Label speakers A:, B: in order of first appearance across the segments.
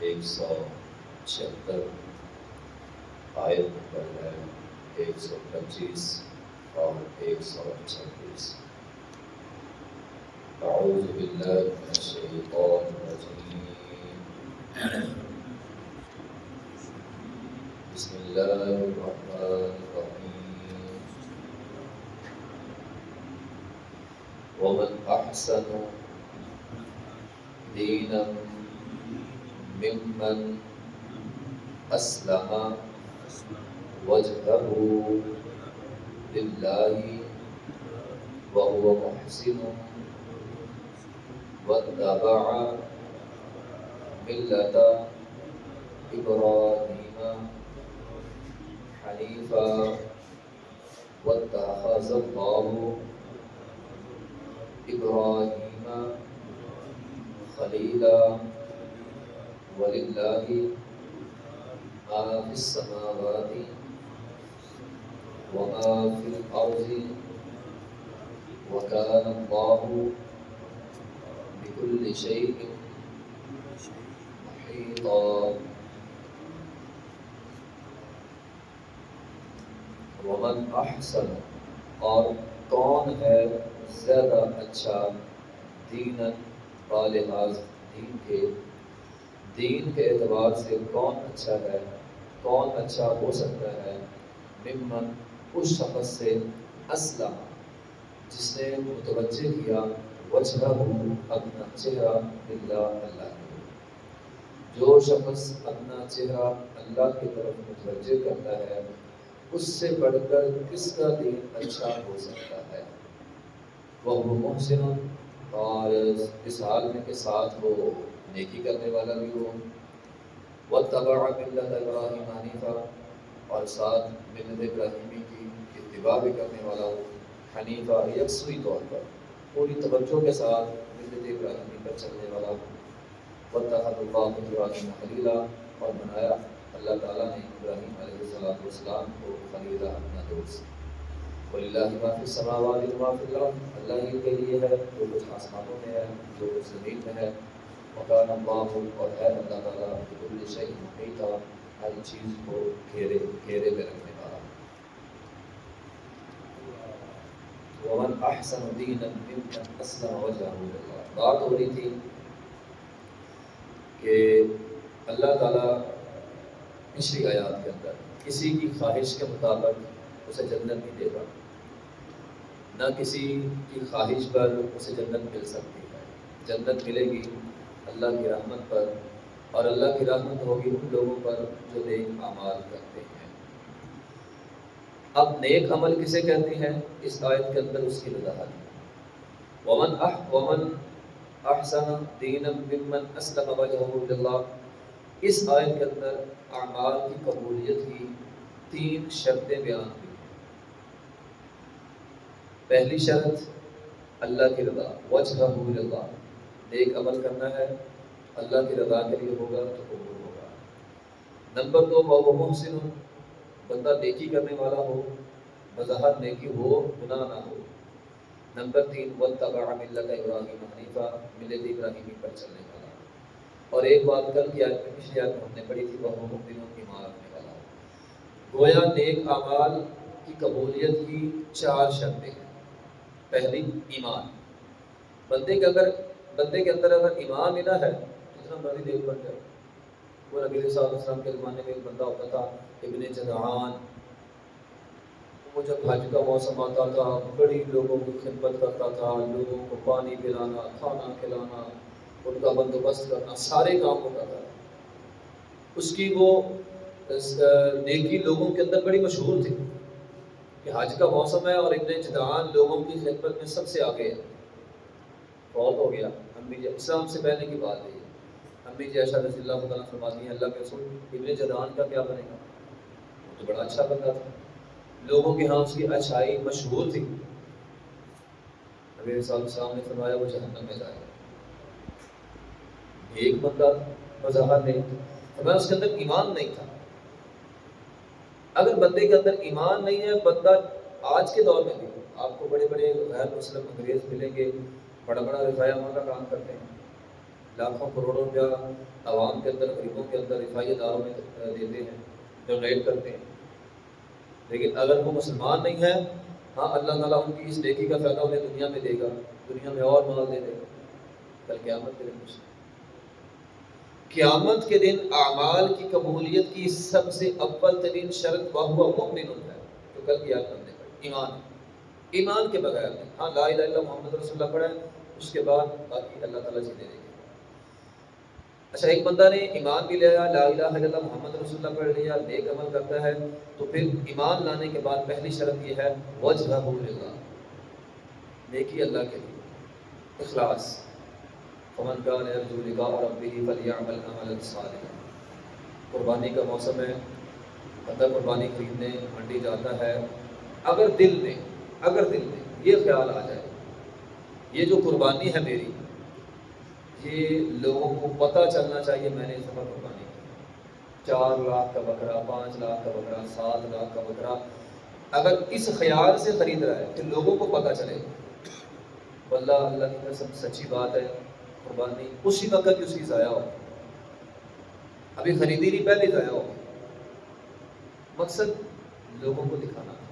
A: 176 آیت نمبر ہے 125 اور 126۔ اعوذ باللہ من الشیطان الرجیم، بسم اللہ الرحمن الرحیم۔ ومن احسن دینا ممن اسلم وجهه لله وهو محسن واتبع ملة إبراهيم حنيفا واتخذ الله إبراهيم خليلا ولله ما في السماوات وما في الأرض وكان الله بكل شيء محيطا۔ ومن احسن، اور کون ہے زیادہ اچھا، دینا بالحاظ دین کے اعتبار سے کون اچھا ہے، کون اچھا ہو سکتا ہے، ممن اس شخص سے اسلم جس نے متوجہ کیا وجہہ اپنا چہرہ للہ اللہ کی، جو شخص اپنا چہرہ اللہ کی طرف متوجہ کرتا ہے اس سے بڑھ کر کس کا دین اچھا ہو سکتا ہے۔ وہ محسن، اور اس حال میں کے ساتھ وہ نیکی کرنے والا بھی ہو، واتبع ملت ابراہیم حنیفا، اور ساتھ ملت ابراہیمی کی اتباع بھی کرنے والا ہو، حنیفا یکسوئی طور پر پوری توجہ کے ساتھ ملت ابراہیمی پر چلنے والا ہو، واتخذ اللہ ابراہیم خلیلا، اور بنایا اللہ تعالیٰ نے ابراہیم علیہ السلام کو خلیلا اپنا دوست۔ وَلِلَّهِ مَا فِي السَّمَاوَاتِ وَمَا فِي الْأَرْضِ، اللہ ہی کے لیے ہے جو کچھ آسمانوں میں ہے جو کچھ زمین میں ہے، وَكَانَ اللَّهُ، اور ہے اللہ تعالیٰ بِكُلِّ شَيْءٍ مُحِيطًا، ہر چیز کو گھیرے میں رکھنے والا۔ وَمَنْ أَحْسَنُ دِينًا مِمَّنْ أَسْلَمَ وَجْهَهُ لِلَّهِ، بات ہو رہی تھی کہ اللہ تعالیٰ پچھلی آیات کے اندر کسی کی خواہش کے مطابق اسے جنت نہیں دے گا، نہ کسی کی خواہش پر اسے جنت مل سکتی ہے۔ جنت ملے گی اللہ کی رحمت پر، اور اللہ کی رحمت ہوگی ان لوگوں پر جو نیک اعمال کرتے ہیں۔ اب نیک عمل کسے کہتے ہیں، اس آیت کے اندر اس کی وضاحت ہے۔ ومن احسن دینا ممن اسلم وجهه للہ، اس آیت کے اندر اعمال کی قبولیت کی 3 شرطیں بیان ہوئی۔ پہلی شرط اللہ کی رضا، وجہہ للہ، نیک عمل کرنا ہے اللہ کی رضا کے لیے ہوگا تو قبول ہوگا۔ نمبر 2، وہ محسن، بندہ نیکی کرنے والا ہو، بظاہر نیکی ہو، گناہ نہ ہو۔ نمبر 3، واتبع ملت ابراہیم حنیفا، ملت ابراہیمی پر چلنے والا۔ اور ایک بات کل کی آیت میں، پچھلی آیت میں ہم نے پڑھی تھی، وہ مؤمن ایمان رکھنے والا۔ گویا نیک اعمال کی قبولیت کی 4 شرطیں ہیں۔ پہلی، ایمان، بندے کے اندر اگر ایمان ہی نہ ہے جتنا مرضی نیک بن جائے۔ وہ نبی صلی اللہ علیہ وسلم کے زمانے میں ایک بندہ ہوتا تھا ابن جدعان، وہ جب حج کا موسم آتا تھا بڑی لوگوں کی خدمت کرتا تھا، لوگوں کو پانی پلانا، کھانا کھلانا، ان کا بندوبست کرنا، سارے کام ہوتا تھا۔ اس کی وہ نیکی لوگوں کے اندر بڑی مشہور تھی کہ حج کا موسم ہے اور ابن جدعان لوگوں کی خدمت میں سب سے آگے ہے۔ فوت ہو گیا، امی جی اسلام سے پہلے کی بات ہے یہ، امی جی عائشہ رضی اللہ تعالیٰ فرماتی ہیں اللہ کے رسول ابن جدعان کا کیا بنے گا، وہ تو بڑا اچھا بندہ تھا، لوگوں کے ہاں اس کی اچھائی مشہور تھی۔ نبی صلی اللہ علیہ وسلم نے فرمایا وہ جہنم میں جائے گا۔ ایک بندہ بظاہر نہیں، فرمایا اس کے اندر ایمان نہیں تھا۔ اگر بندے کے اندر ایمان نہیں ہے، بندہ آج کے دور میں بھی آپ کو بڑے بڑے غیر مسلم انگریز ملیں گے، بڑا بڑا رفاع اعمال کا کام کرتے ہیں، لاکھوں کروڑوں روپیہ عوام کے اندر، غریبوں کے اندر، رفائی اداروں میں دیتے ہیں، ڈونیٹ کرتے ہیں، لیکن اگر وہ مسلمان نہیں ہے، ہاں اللہ تعالیٰ ان کی اس نیکی کا فائدہ انہیں دنیا میں دے گا، دنیا میں اور مال دے دے گا، کل قیامت کے دن کچھ نہیں۔ قیامت کے دن اعمال کی قبولیت کی سب سے اول ترین شرط وہو مؤمن ہے، جو کل کی یاد کرنے کا ایمان، ایمان کے بغیر نہیں۔ ہاں لا الہ الا محمد رسول اللہ پڑھے، اس کے بعد باقی اللہ تعالیٰ جیتے دے گا۔ اچھا ایک بندہ نے ایمان بھی لیا، لا الہ الا اللہ محمد رسول اللہ پڑھ لیا، نیک عمل کرتا ہے، تو پھر ایمان لانے کے بعد پہلی شرط یہ ہے وجہہ للہ، نیکی اللہ کے لیے، اخلاص۔ فمن کان یرجو لقاء ربہ فلیعمل عملا صالحا۔ قربانی کا موسم ہے، بندہ قربانی خریدنے منڈی جاتا ہے، اگر دل میں یہ خیال آ جائے یہ جو قربانی ہے میری، یہ لوگوں کو پتہ چلنا چاہیے میں نے اس دفعہ قربانی کی، 4 لاکھ کا بکرا، 5 لاکھ کا بکرا، 7 لاکھ کا بکرا، اگر اس خیال سے خرید رہا ہے کہ لوگوں کو پتہ چلے، واللہ اللہ کی قسم سچی بات ہے، قربانی اسی وقت ہی اس کی ضائع ہو، ابھی خریدی نہیں پہلے ضائع ہو۔ مقصد لوگوں کو دکھانا تھا،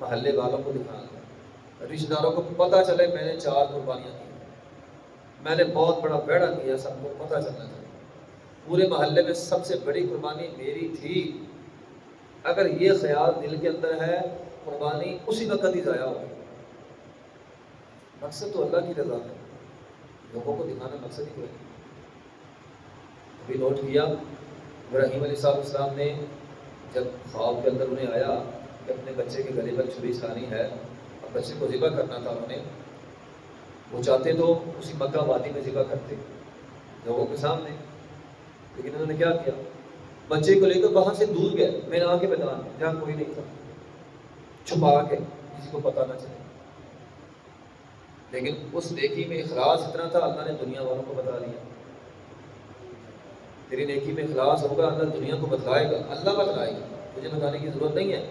A: محلے والوں کو دکھانا تھا، رشتہ داروں کو پتہ چلے میں نے 4 قربانیاں کی، میں نے بہت بڑا بیڑا کیا، سب کو پتہ چلنا چاہیے، پورے محلے میں سب سے بڑی قربانی میری تھی۔ اگر یہ خیال دل کے اندر ہے، قربانی اسی وقت ہی ضائع ہوگی۔ مقصد تو اللہ کی رضا ہے، لوگوں کو دکھانا مقصد ہی کوئی نہیں۔ ابھی نوٹ کیا ابراہیم علیہ السلام نے جب خواب کے اندر انہیں آیا کہ اپنے بچے کے گلے پر چھری چلانی ہے، اب بچے کو ذبح کرنا تھا، انہوں نے وہ چاہتے تو اسی مکہ وادی میں ذبح کرتے لوگوں کے سامنے، لیکن انہوں نے کیا کیا، بچے کو لے کر وہاں سے دور گئے مینا کے میدان میں جہاں کوئی نہیں تھا، چھپا کے کسی کو پتہ نہ چلے۔ لیکن اس نیکی میں اخلاص اتنا تھا، اللہ نے دنیا والوں کو بتا دیا۔ تیری نیکی میں اخلاص ہوگا، اللہ دنیا کو بتلائے گا، اللہ بتلائے گا، تجھے بتانے کی ضرورت نہیں ہے،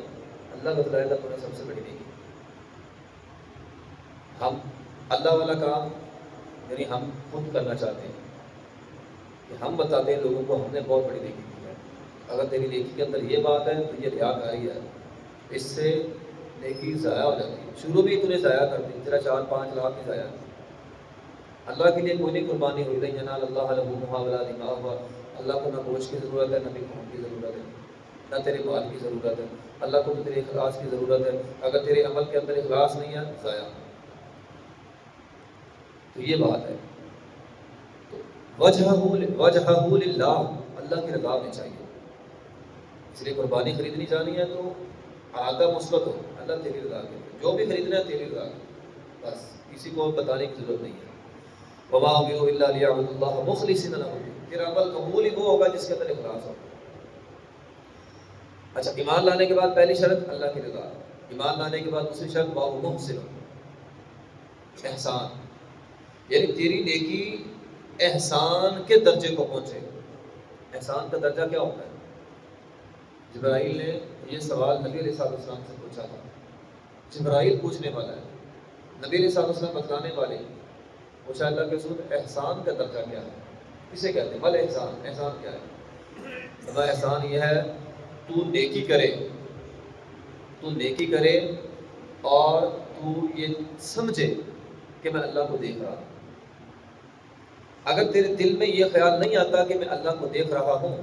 A: اللہ بتلائے گا تمہیں سب سے بڑی نیکی۔ ہم اللہ والا کام یعنی ہم خود کرنا چاہتے ہیں کہ ہم بتاتے ہیں لوگوں کو ہم نے بہت بڑی نیکی کی ہے۔ اگر تیری نیکی کے اندر یہ بات ہے تو یہ ریاکاری ہے، اس سے نیکی ضائع ہو جاتی ہے، شروع میں ہی تُو نے ضائع کر دی، تیرا 4-5 لاکھ ہی ضائع کی۔ اللہ کے لیے کوئی نہیں قربانی ہوئی، لن ینال اللہ لحومھا ولا دماؤھا، اللہ کو نہ گوشت کی ضرورت ہے، نہ بھی خون کی ضرورت ہے، نہ تیرے مال کی ضرورت ہے، اللہ کو تو تیرے اخلاص کی ضرورت ہے۔ اگر تیرے عمل کے اندر اخلاص نہیں ہے ضائع۔ تو یہ بات ہے، تو وجہہ للہ، اللہ کی رضا ہونی چاہیے۔ اس لیے قربانی خریدنی جانی ہے تو ارادہ مثبت ہو، اللہ تیری رضا کے لیے، جو بھی خریدنا ہے تیری رضا کے لیے، بس کسی کو بتانے کی ضرورت نہیں ہے۔ وما امروا الا ليعبدوا الله مخلصين له الدين، تیرا عمل قبول ہی وہ ہوگا جس کے اندر اخلاص ہوگا۔ اچھا ایمان لانے کے بعد پہلی شرط اللہ کی رضا، ایمان لانے کے بعد دوسری شرط وهو محسن، احسان، یعنی تیری نیکی احسان کے درجے کو پہنچے۔ احسان کا درجہ کیا ہوتا ہے؟ جبرائیل نے یہ سوال نبی علیہ السلام سے پوچھا تھا، جبرائیل پوچھنے والا ہے، نبی علیہ السلام بتلانے والے، پوچھا اللہ کے رسول احسان کا درجہ کیا ہے، کسے کہتے ہیں؟ بل احسان، احسان کیا ہے؟ بلا احسان یہ ہے تو نیکی کرے، تو نیکی کرے اور تو یہ سمجھے کہ میں اللہ کو دیکھ رہا ہوں۔ اگر تیرے دل میں یہ خیال نہیں آتا کہ میں اللہ کو دیکھ رہا ہوں،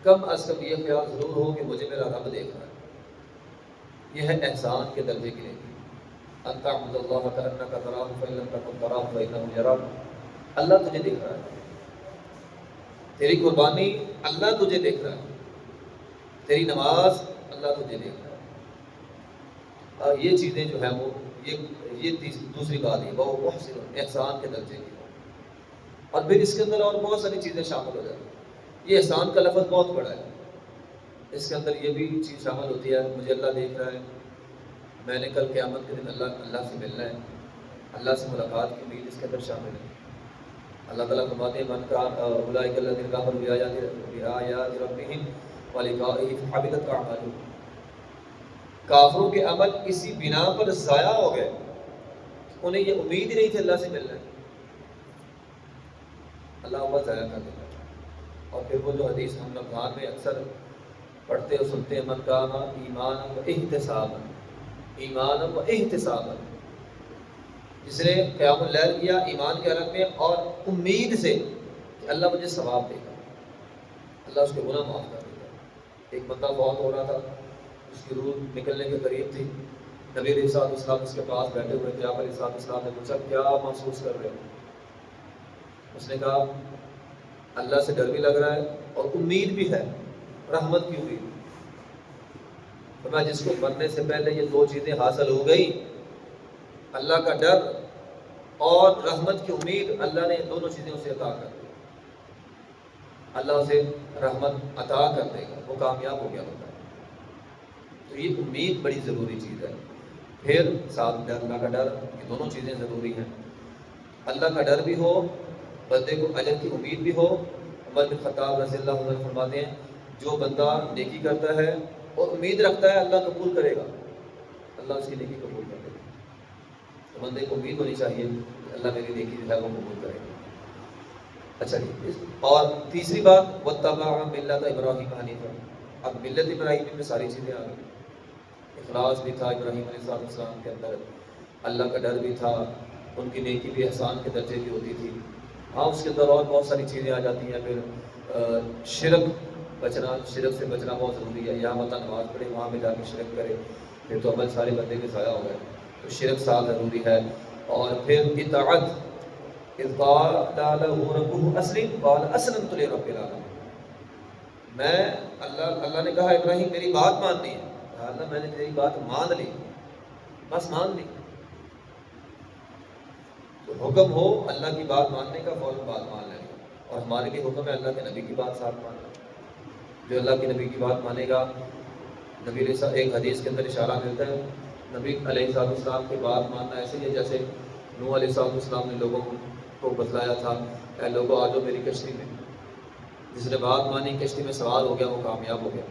A: کم از کم یہ خیال ضرور ہو کہ مجھے میرا رب دیکھ رہا ہے۔ یہ ہے احسان کے درجے کے لیے، ان تعبد اللہ کأنک تراہ فإن لم تکن تراہ فإنہ یراک، اللہ تجھے دیکھ رہا ہے، تیری قربانی اللہ تجھے دیکھ رہا ہے، تیری نماز اللہ تجھے دیکھ رہا ہے۔ اور یہ چیزیں جو ہیں وہ یہ دوسری بات ہے، وہ محسن، احسان کے درجے کی، اور پھر اس کے اندر اور بہت ساری چیزیں شامل ہو جاتی ہیں۔ یہ احسان کا لفظ بہت بڑا ہے، اس کے اندر یہ بھی چیز شامل ہوتی ہے مجھے اللہ دیکھ رہا ہے، میں نے کل قیامت کے دن اللہ سے ملنا ہے، اللہ سے ملاقات کی امید اس کے اندر شامل ہے۔ اللہ تعالیٰ فرماتے ہیں من کان اولئک الذین کفروا بآیات ربہم ولقائہ فحبطت اعمالہم، کافروں کے عمل اسی بنا پر ضائع ہو گئے، انہیں یہ امید ہی نہیں تھی اللہ سے ملنا ہے۔ اللہ وہ ضائع کر دیتا ہے۔ اور پھر وہ جو حدیث ہم رمضان میں اکثر پڑھتے اور سنتے ہیں، من کان ایمان و احتساب، ایمان و احتساب، جس نے قیام اللیل کیا ایمان کے حالت میں اور امید سے کہ اللہ مجھے ثواب دے گا، اللہ اس کے گناہ معاف کر دے گا۔ ایک بندہ بہت ہو رہا تھا، اس کی روح نکلنے کے قریب تھی، نبی علیہ الصلوۃ والسلام اس کے پاس بیٹھے ہوئے تھے، آپ علیہ الصلوۃ والسلام نے پوچھا کیا محسوس کر رہے ہو؟ اس نے کہا اللہ سے ڈر بھی لگ رہا ہے اور امید بھی ہے، رحمت کی امید۔ فرمایا جس کو مرنے سے پہلے یہ دو چیزیں حاصل ہو گئی، اللہ کا ڈر اور رحمت کی امید، اللہ نے دونوں چیزیں اسے عطا کر دی، اللہ اسے رحمت عطا کر دے گا، وہ کامیاب ہو گیا ہوتا ہے۔ تو یہ امید بڑی ضروری چیز ہے۔ پھر ساتھ ڈر، اللہ کا ڈر، یہ دونوں چیزیں ضروری ہیں۔ اللہ کا ڈر بھی ہو، بندے کو اجر کی امید بھی ہو۔ عمر بن خطاب رضی اللہ عنہ فرماتے ہیں جو بندہ نیکی کرتا ہے اور امید رکھتا ہے اللہ قبول کرے گا، اللہ اس کی نیکی قبول کر دے گا۔ تو بندے کو امید ہونی چاہیے کہ اللہ میری نیکی جو ہے وہ قبول کرے گا۔ اچھا جی، اور تیسری بات واتبع ملت ابراہیم حنیفا، اب ملت ابراہیم میں ساری چیزیں آ گئی، اخلاص بھی تھا ابراہیم علیہ السلام کے اندر، اللہ کا ڈر بھی تھا، ان کی نیکی بھی احسان کے درجے کی ہوتی تھی۔ ہاں اس کے اندر اور بہت ساری چیزیں آ جاتی ہیں، پھر شرک بچنا، شرک سے بچنا بہت ضروری ہے۔ یہاں مطلب نماز پڑھے وہاں پہ جا کے شرک کرے پھر تو عمل سارے بندے کے ضائع ہو گئے، تو شرک ساتھ ضروری ہے۔ اور پھر اطاعت، اذ قال له ربه اسلم قال اسلمت لرب العالمین، میں اللہ نے کہا ابراہیم میری بات ماننی ہے، اللہ میں نے تیری بات مان لی، بس مان لی۔ تو حکم ہو اللہ کی بات ماننے کا، فوراً بات مان لیں گے۔ اور ہمارے لیے حکم ہے اللہ کے نبی کی بات ساتھ ماننا، جو اللہ کے نبی کی بات مانے گا، نبی علیہ السلام ایک حدیث کے اندر اشارہ ملتا ہے، نبی علیہ السلام کی بات ماننا ایسے ہی ہے جیسے نوح علیہ السلام نے لوگوں کو بتلایا تھا، اے لوگوں آ جاؤ میری کشتی میں۔ جس نے بات مانی کشتی میں سوار ہو گیا وہ کامیاب ہو گیا،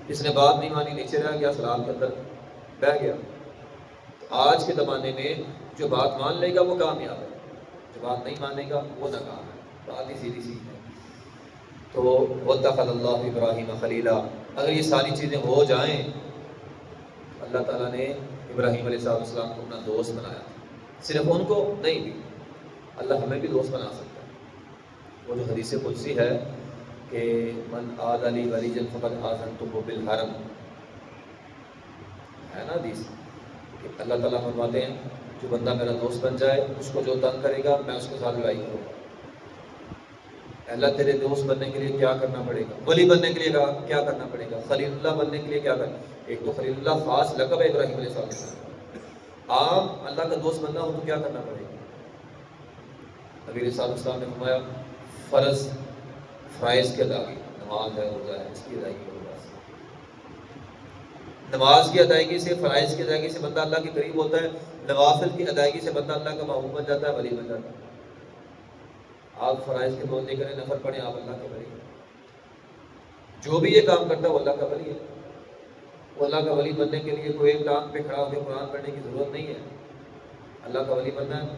A: جس نے بات نہیں مانی نیچے رہ گیا، سلاب کے اندر بہ گیا۔ تو آج کے زمانے میں جو بات مان لے گا وہ کامیاب ہے، جو بات نہیں مانے گا وہ ناکام ہے، بات ہی سیدھی سی ہے۔ تو واتخذ اللہ ابراہیم خلیلا، اگر یہ ساری چیزیں ہو جائیں، اللہ تعالیٰ نے ابراہیم علیہ السلام کو اپنا دوست بنایا، صرف ان کو نہیں بھی، اللہ ہمیں بھی دوست بنا سکتا ہے۔ وہ جو حدیث قدسی ہے کہ من عاد لی ولیًا فقد آذنتہ بالحرب، ہے نا حدیث کہ اللہ تعالیٰ فرماتے ہیں جو بندہ میرا دوست بن جائے، اس کو جو تنگ کرے گا میں اس کے ساتھ لڑائی کروں گا۔ اللہ تیرے دوست بننے کے لیے کیا کرنا پڑے گا، ولی بننے کے لیے کیا کرنا پڑے گا، خلیل اللہ بننے کے لیے کیا کرنا، ایک تو خلیل اللہ خاص لقب ہے ابراہیم علیہ السلام، عام اللہ کا دوست بننا ہو تو کیا کرنا پڑے گا۔ نبی علیہ السلام نے فرمایا فرض فرائض کی ادائیگی، نماز ہے، روزہ ہے، اس کی ادائیگی کرو بس۔ نماز کی ادائیگی سے، فرائض کی ادائیگی سے بندہ اللہ کے قریب ہوتا ہے، نوافل کی ادائیگی سے بندہ اللہ کا محبوب بن جاتا ہے، ولی بن جاتا ہے۔ آپ فرائض کے بول نہیں کریں، نفل پڑھیں، آپ اللہ کے ولی ہیں۔ جو بھی یہ کام کرتا ہے وہ اللہ کا ولی ہے۔ وہ اللہ کا ولی بننے کے لیے کوئی ایک ٹانگ پہ کھڑا ہو کے قرآن پڑھنے کی ضرورت نہیں ہے، اللہ کا ولی بننا ہے،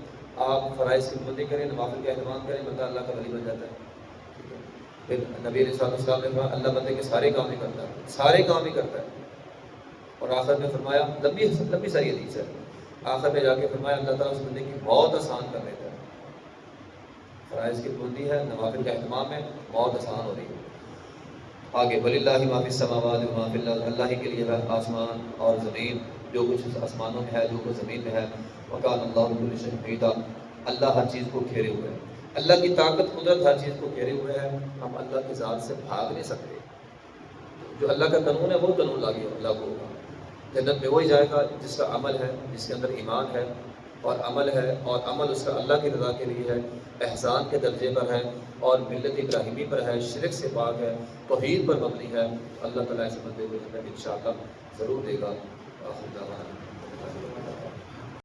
A: آپ فرائض کی پابندی کریں، نوافل کا اہتمام کریں، بندہ اللہ کا ولی بن جاتا ہے۔ پھر نبی علیہ السلام نے کہا اللہ بندے کے سارے کام ہی کرتا ہے، سارے کام ہی کرتا ہے۔ اور آخر میں فرمایا، لمبی ساری حدیث ہے، آخر میں جا کے فرمایا اللہ تعالیٰ اس بندے کی بہت آسان کر دیتا ہے، فرائض کی پابندی ہے، نوافل کا اہتمام ہے، بہت آسان ہو رہی ہے۔ آگے وَلِلَّهِ مَا فِي السَّمَاوَاتِ وَمَا فِي الْأَرْضِ، اللہ ہی کے لیے ہے آسمان اور زمین، جو کچھ آسمانوں میں ہے، جو کچھ زمین میں ہے۔ وَكَانَ اللَّهُ بِكُلِّ شَيْءٍ مُحِيطًا، اللہ ہر چیز کو گھیرے ہوئے ہے، اللہ کی طاقت قدرت ہر چیز کو گھیرے ہوئے ہے، ہم اللہ کی ذات سے بھاگ نہیں سکتے۔ جو اللہ کا قانون ہے وہ قانون لاگو ہوگا، جنت میں وہی جائے گا جس کا عمل ہے، جس کے اندر ایمان ہے اور عمل ہے، اور عمل اس کا اللہ کی رضا کے لیے ہے، احسان کے درجے پر ہے، اور ملت ابراہیمی پر ہے، شرک سے پاک ہے، توحید پر مبنی ہے۔ اللہ تعالیٰ ایسے بندے کو جنت انشاءاللہ ضرور دے گا۔ آخر دعوانا